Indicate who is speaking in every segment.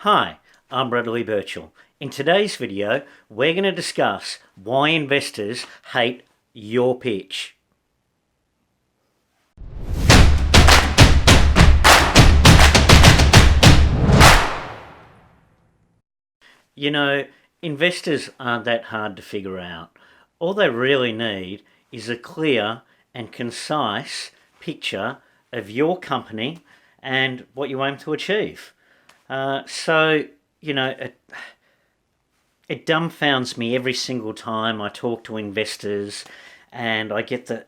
Speaker 1: Hi, I'm Bradley Birchall. In today's video, we're going to discuss why investors hate your pitch. You know, investors aren't that hard to figure out. All they really need is a clear and concise picture of your company and what you aim to achieve. It dumbfounds me every single time I talk to investors and I get the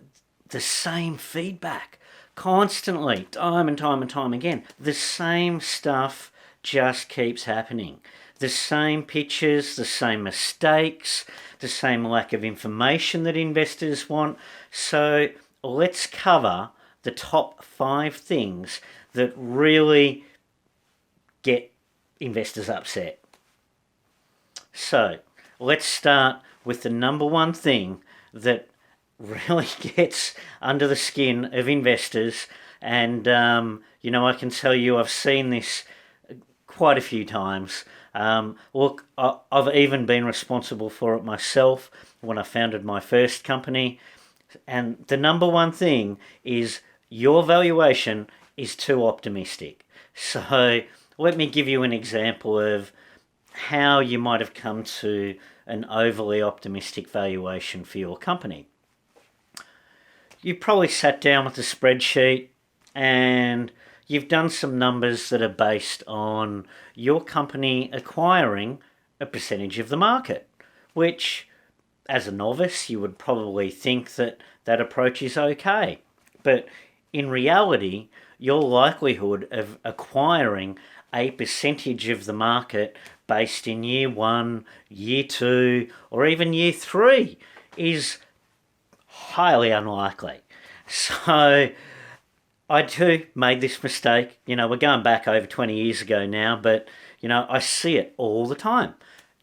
Speaker 1: same feedback constantly, time and time and time again. The same stuff just keeps happening. The same pitches, the same mistakes, the same lack of information that investors want. So let's cover the top 5 things that really get investors upset. So let's start with the number one thing that really gets under the skin of investors. And, I can tell you I've seen this quite a few times. Look, I've even been responsible for it myself when I founded my first company. And the number one thing is your valuation is too optimistic. So let me give you an example of how you might have come to an overly optimistic valuation for your company. You probably sat down with a spreadsheet and you've done some numbers that are based on your company acquiring a percentage of the market, which as a novice you would probably think that that approach is okay. But in reality, your likelihood of acquiring a percentage of the market based in year 1, year 2, or even year 3 is highly unlikely. So I too made this mistake. We're going back over 20 years ago now, but I see it all the time.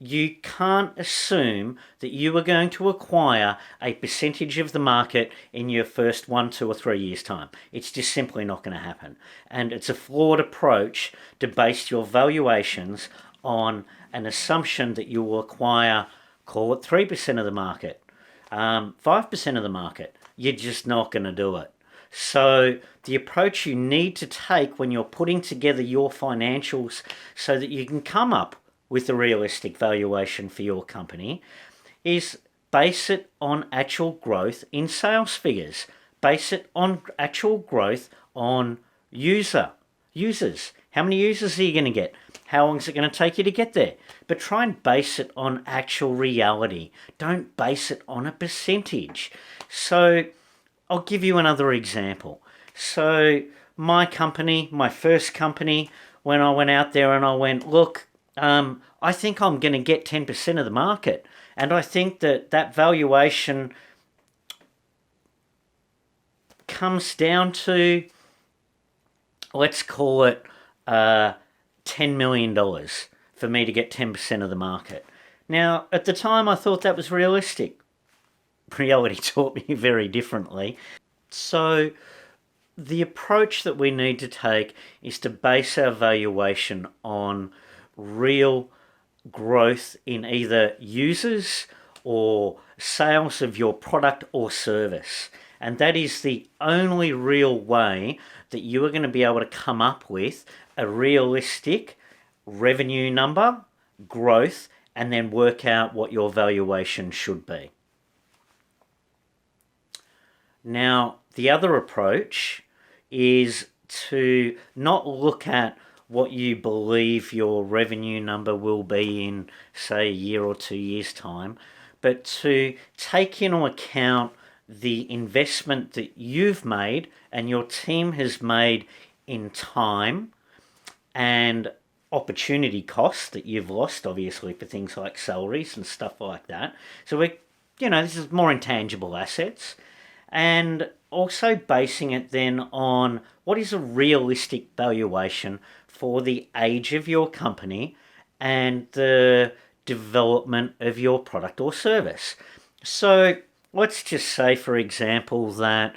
Speaker 1: You can't assume that you are going to acquire a percentage of the market in your first 1, 2, or 3 years' time. It's just simply not going to happen. And it's a flawed approach to base your valuations on an assumption that you will acquire, call it 3% of the market, 5% of the market. You're just not going to do it. So the approach you need to take when you're putting together your financials so that you can come up with a realistic valuation for your company is base it on actual growth in sales figures. Base it on actual growth on users. How many users are you going to get? How long is it going to take you to get there? But try and base it on actual reality. Don't base it on a percentage. So I'll give you another example. So my company, my first company, when I went out there and I went, look, I think I'm going to get 10% of the market. And I think that valuation comes down to, let's call it $10 million for me to get 10% of the market. Now, at the time, I thought that was realistic. Reality taught me very differently. So the approach that we need to take is to base our valuation on real growth in either users or sales of your product or service. And that is the only real way that you are going to be able to come up with a realistic revenue number, growth, and then work out what your valuation should be. Now, the other approach is to not look at what you believe your revenue number will be in, say, a year or 2 years' time, but to take into account the investment that you've made and your team has made in time and opportunity costs that you've lost, obviously, for things like salaries and stuff like that. So this is more intangible assets. And also basing it then on what is a realistic valuation for the age of your company and the development of your product or service. So let's just say, for example, that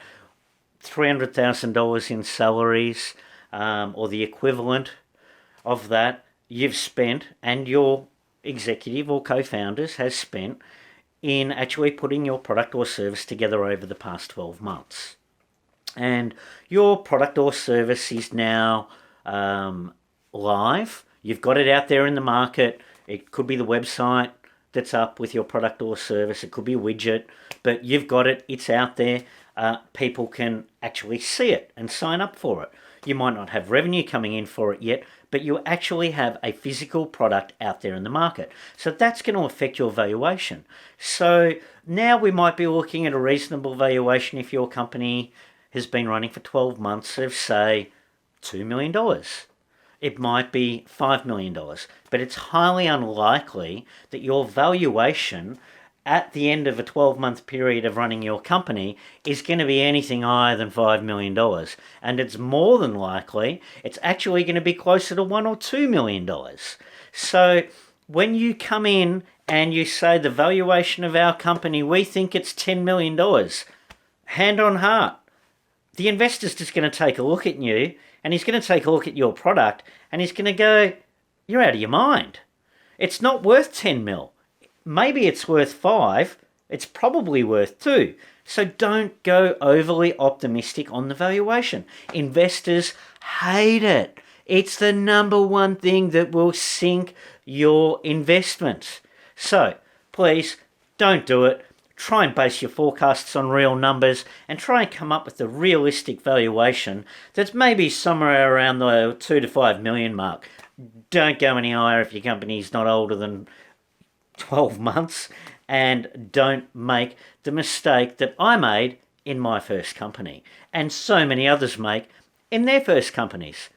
Speaker 1: $300,000 in salaries or the equivalent of that you've spent and your executive or co-founders has spent in actually putting your product or service together over the past 12 months. And your product or service is now live. You've got it out there in the market. It could be the website that's up with your product or service. It could be a widget, but you've got it. It's out there. People can actually see it and sign up for it. You might not have revenue coming in for it yet, but you actually have a physical product out there in the market. So that's going to affect your valuation. So now we might be looking at a reasonable valuation if your company has been running for 12 months of, say, $2 million. It might be $5 million, but it's highly unlikely that your valuation at the end of a 12-month period of running your company is going to be anything higher than $5 million. And it's more than likely it's actually going to be closer to $1 or $2 million. So when you come in and you say the valuation of our company, we think it's $10 million, hand on heart, the investor's just going to take a look at you, and he's going to take a look at your product, and he's going to go, you're out of your mind. It's not worth 10 mil. Maybe it's worth 5. It's probably worth 2. So don't go overly optimistic on the valuation. Investors hate it. It's the number one thing that will sink your investment. So please don't do it. Try and base your forecasts on real numbers and try and come up with a realistic valuation that's maybe somewhere around the 2 to 5 million mark. Don't go any higher if your company's not older than 12 months, and don't make the mistake that I made in my first company and so many others make in their first companies.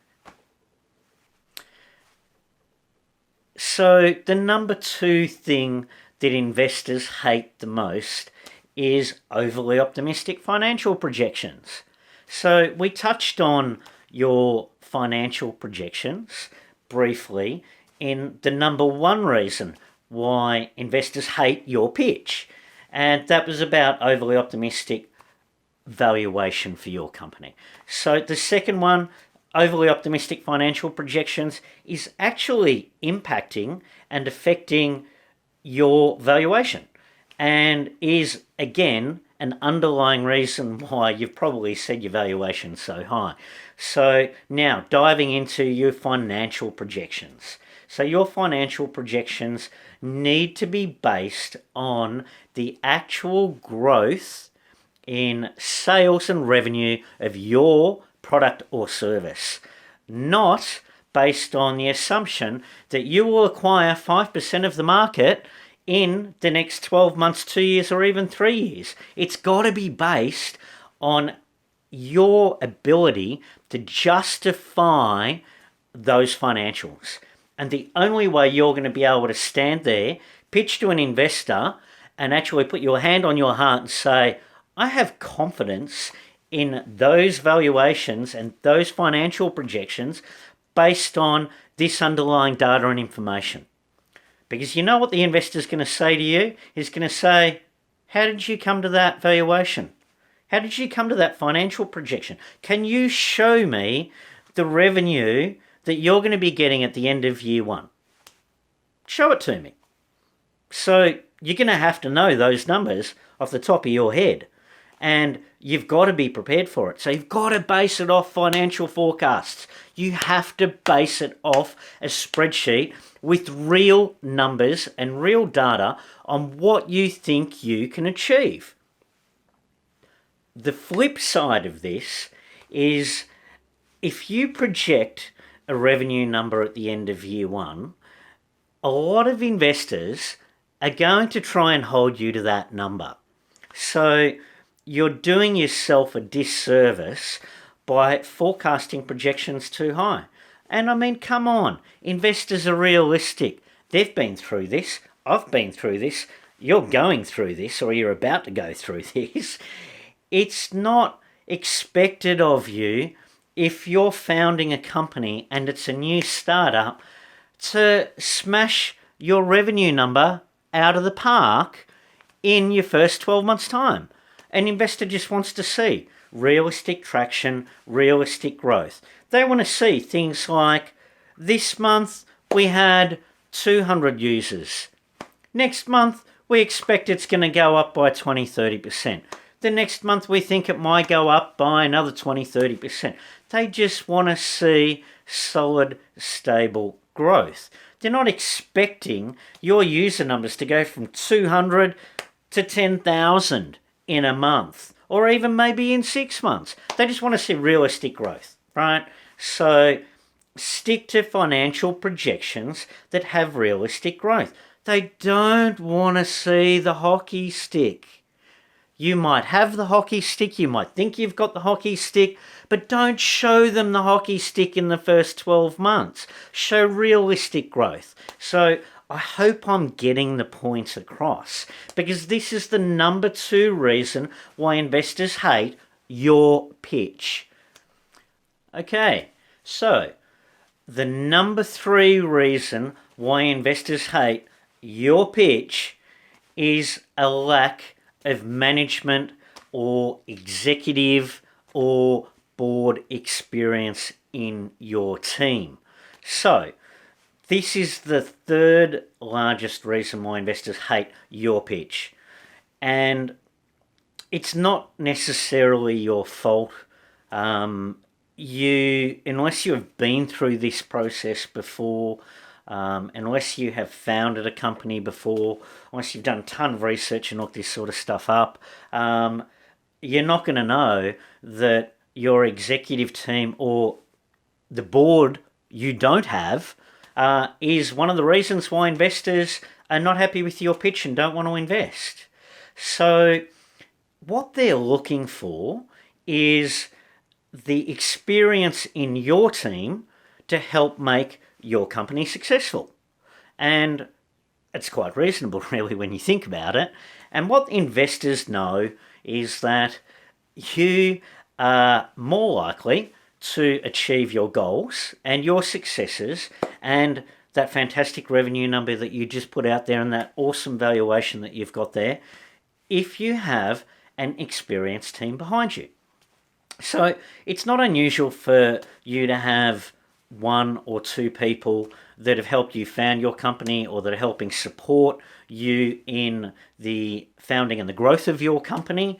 Speaker 1: So the number 2 thing that investors hate the most is overly optimistic financial projections. So we touched on your financial projections briefly in the number 1 reason why investors hate your pitch. And that was about overly optimistic valuation for your company. So the second one, overly optimistic financial projections, is actually impacting and affecting your valuation, and is again an underlying reason why you've probably said your valuation's so high. So now diving into your financial projections. So your financial projections need to be based on the actual growth in sales and revenue of your product or service, not based on the assumption that you will acquire 5% of the market in the next 12 months, 2 years, or even 3 years. It's got to be based on your ability to justify those financials. And the only way you're going to be able to stand there, pitch to an investor, and actually put your hand on your heart and say, I have confidence in those valuations and those financial projections based on this underlying data and information. Because you know what the investor's going to say to you? He's going to say, how did you come to that valuation? How did you come to that financial projection? Can you show me the revenue that you're going to be getting at the end of year 1? Show it to me. So you're going to have to know those numbers off the top of your head. And you've got to be prepared for it. So you've got to base it off financial forecasts. You have to base it off a spreadsheet with real numbers and real data on what you think you can achieve. The flip side of this is if you project a revenue number at the end of year 1, a lot of investors are going to try and hold you to that number. So you're doing yourself a disservice by forecasting projections too high. And I mean, come on, investors are realistic. They've been through this. I've been through this. You're going through this, or you're about to go through this. It's not expected of you, if you're founding a company and it's a new startup, to smash your revenue number out of the park in your first 12 months' time. An investor just wants to see realistic traction, realistic growth. They want to see things like, this month we had 200 users. Next month, we expect it's going to go up by 20-30%. The next month, we think it might go up by another 20-30%. They just want to see solid, stable growth. They're not expecting your user numbers to go from 200 to 10,000 in a month, or even maybe in 6 months. They just want to see realistic growth, right? So stick to financial projections that have realistic growth. They don't want to see the hockey stick. You might have the hockey stick, you might think you've got the hockey stick, but don't show them the hockey stick in the first 12 months. Show realistic growth. So I hope I'm getting the point across, because this is the number 2 reason why investors hate your pitch. Okay, so the number 3 reason why investors hate your pitch is a lack of management or executive or board experience in your team. So this is the 3rd largest reason why investors hate your pitch. And it's not necessarily your fault. Unless you have been through this process before, unless you have founded a company before, unless you've done a ton of research and looked this sort of stuff up, you're not going to know that your executive team or the board you don't have is one of the reasons why investors are not happy with your pitch and don't want to invest. So what they're looking for is the experience in your team to help make your company successful. And it's quite reasonable, really, when you think about it. And what investors know is that you are more likely to achieve your goals and your successes and that fantastic revenue number that you just put out there and that awesome valuation that you've got there if you have an experienced team behind you. So it's not unusual for you to have 1 or 2 people that have helped you found your company or that are helping support you in the founding and the growth of your company.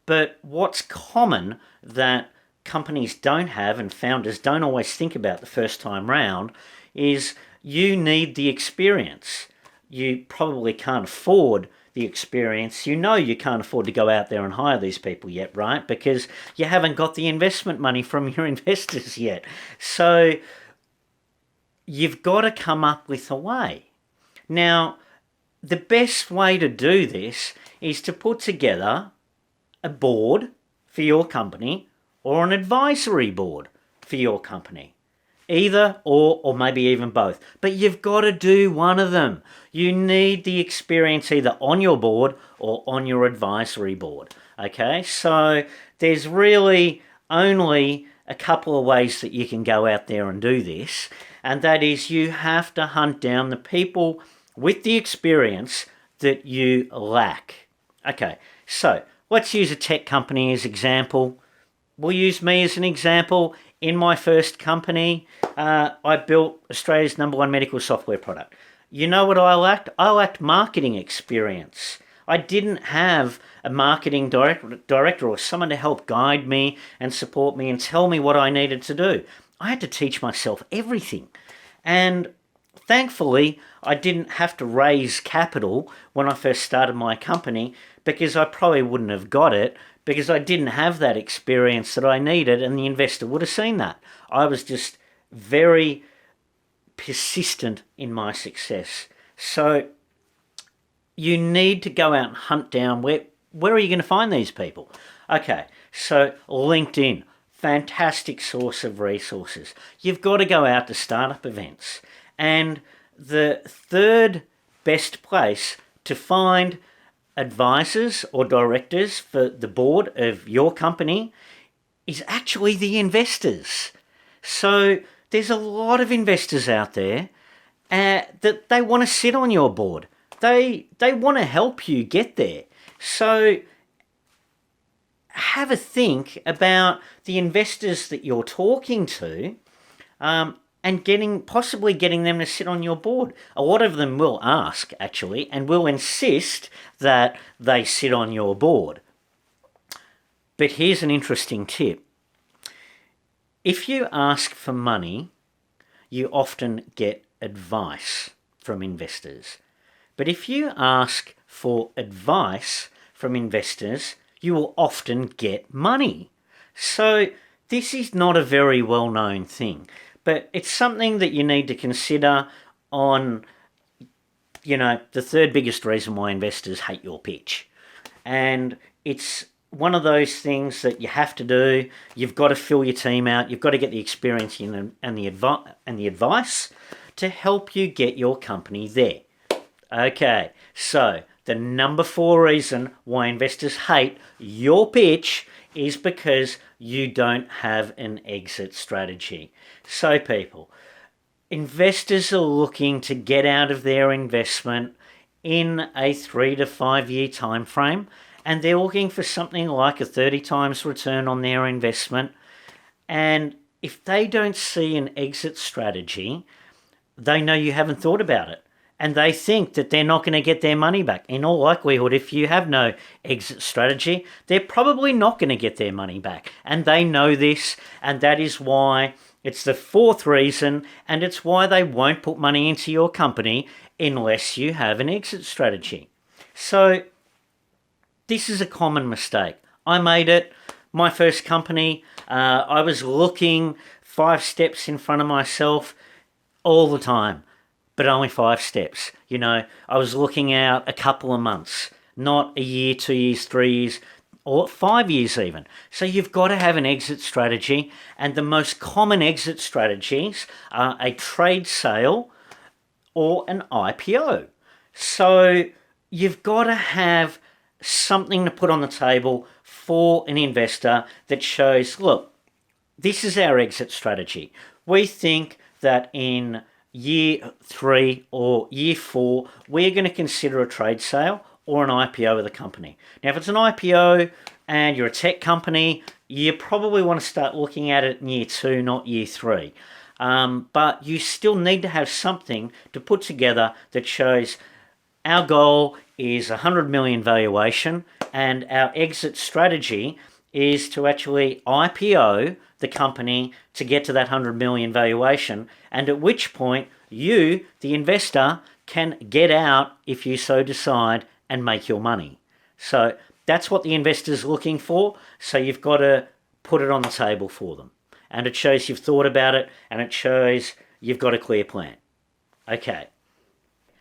Speaker 1: But what's common that companies don't have and founders don't always think about the first time round is you need the experience. You probably can't afford the experience. You know you can't afford to go out there and hire these people yet, right? Because you haven't got the investment money from your investors yet. So you've got to come up with a way. Now, the best way to do this is to put together a board for your company or an advisory board for your company. Either or maybe even both. But you've got to do one of them. You need the experience either on your board or on your advisory board. Okay, so there's really only a couple of ways that you can go out there and do this. And that is you have to hunt down the people with the experience that you lack. Okay, so let's use a tech company as example. We'll use me as an example. In my first company, I built Australia's #1 medical software product. You know what I lacked? I lacked marketing experience. I didn't have a marketing director or someone to help guide me and support me and tell me what I needed to do. I had to teach myself everything. And thankfully, I didn't have to raise capital when I first started my company because I probably wouldn't have got it because I didn't have that experience that I needed and the investor would have seen that. I was just very persistent in my success. So you need to go out and hunt down where are you going to find these people? Okay, so LinkedIn, fantastic source of resources. You've got to go out to startup events. And the 3rd best place to find advisors or directors for the board of your company is actually the investors. So there's a lot of investors out there that they want to sit on your board. They want to help you get there. So have a think about the investors that you're talking to. and possibly getting them to sit on your board. A lot of them will ask, actually, and will insist that they sit on your board. But here's an interesting tip. If you ask for money, you often get advice from investors. But if you ask for advice from investors, you will often get money. So this is not a very well-known thing, but it's something that you need to consider on, the third biggest reason why investors hate your pitch. And it's one of those things that you have to do. You've got to fill your team out. You've got to get the experience and the advice to help you get your company there. Okay, so the number 4 reason why investors hate your pitch is because you don't have an exit strategy. So people, investors are looking to get out of their investment in a 3 to 5 year time frame, and they're looking for something like a 30 times return on their investment. And if they don't see an exit strategy, they know you haven't thought about it. And they think that they're not going to get their money back. In all likelihood, if you have no exit strategy, they're probably not going to get their money back. And they know this, and that is why it's the 4th reason, and it's why they won't put money into your company unless you have an exit strategy. So this is a common mistake. I made it. My first company, I was looking 5 steps in front of myself all the time, but only 5 steps. I was looking out a couple of months, not a year, 2 years, 3 years, or 5 years even. So you've got to have an exit strategy, and the most common exit strategies are a trade sale or an IPO. So you've got to have something to put on the table for an investor that shows, look, this is our exit strategy. We think that in year 3 or year 4, we're going to consider a trade sale or an IPO of the company. Now, if it's an IPO and you're a tech company, you probably want to start looking at it in year 2, not year 3. But you still need to have something to put together that shows our goal is 100 million valuation, and our exit strategy is to actually IPO the company to get to that 100 million valuation, and at which point you, the investor, can get out if you so decide and make your money. So that's what the investor's looking for, so you've got to put it on the table for them. And it shows you've thought about it, and it shows you've got a clear plan. Okay,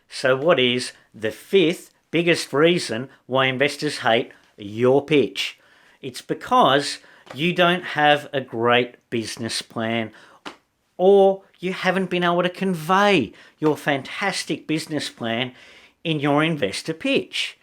Speaker 1: so what is the 5th biggest reason why investors hate your pitch? It's because you don't have a great business plan, or you haven't been able to convey your fantastic business plan in your investor pitch.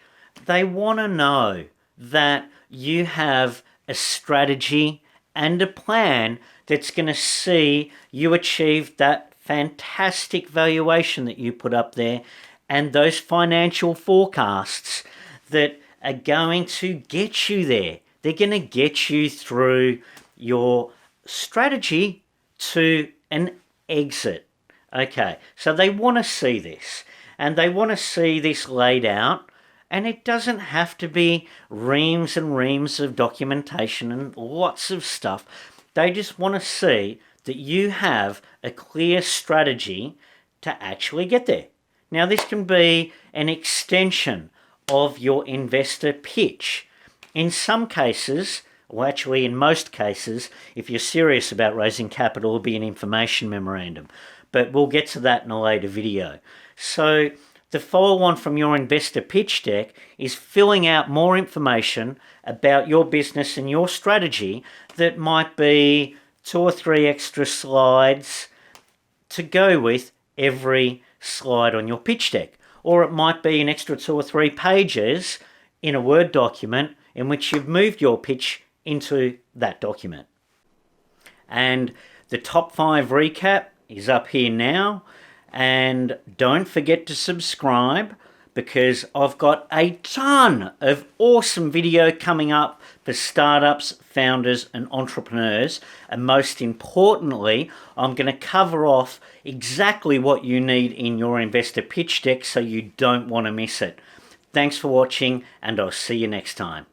Speaker 1: They want to know that you have a strategy and a plan that's going to see you achieve that fantastic valuation that you put up there, and those financial forecasts that are going to get you there. They're going to get you through your strategy to an exit. Okay, so they want to see this, and they want to see this laid out, and it doesn't have to be reams and reams of documentation and lots of stuff. They just want to see that you have a clear strategy to actually get there. Now, this can be an extension of your investor pitch. In some cases, or actually in most cases, if you're serious about raising capital, it'll be an information memorandum. But we'll get to that in a later video. So the follow-on from your investor pitch deck is filling out more information about your business and your strategy that might be 2 or 3 extra slides to go with every slide on your pitch deck. Or it might be an extra 2 or 3 pages in a Word document in which you've moved your pitch into that document. And the top 5 recap is up here now. And don't forget to subscribe, because I've got a ton of awesome video coming up for startups, founders and entrepreneurs. And most importantly, I'm going to cover off exactly what you need in your investor pitch deck so you don't want to miss it. Thanks for watching, and I'll see you next time.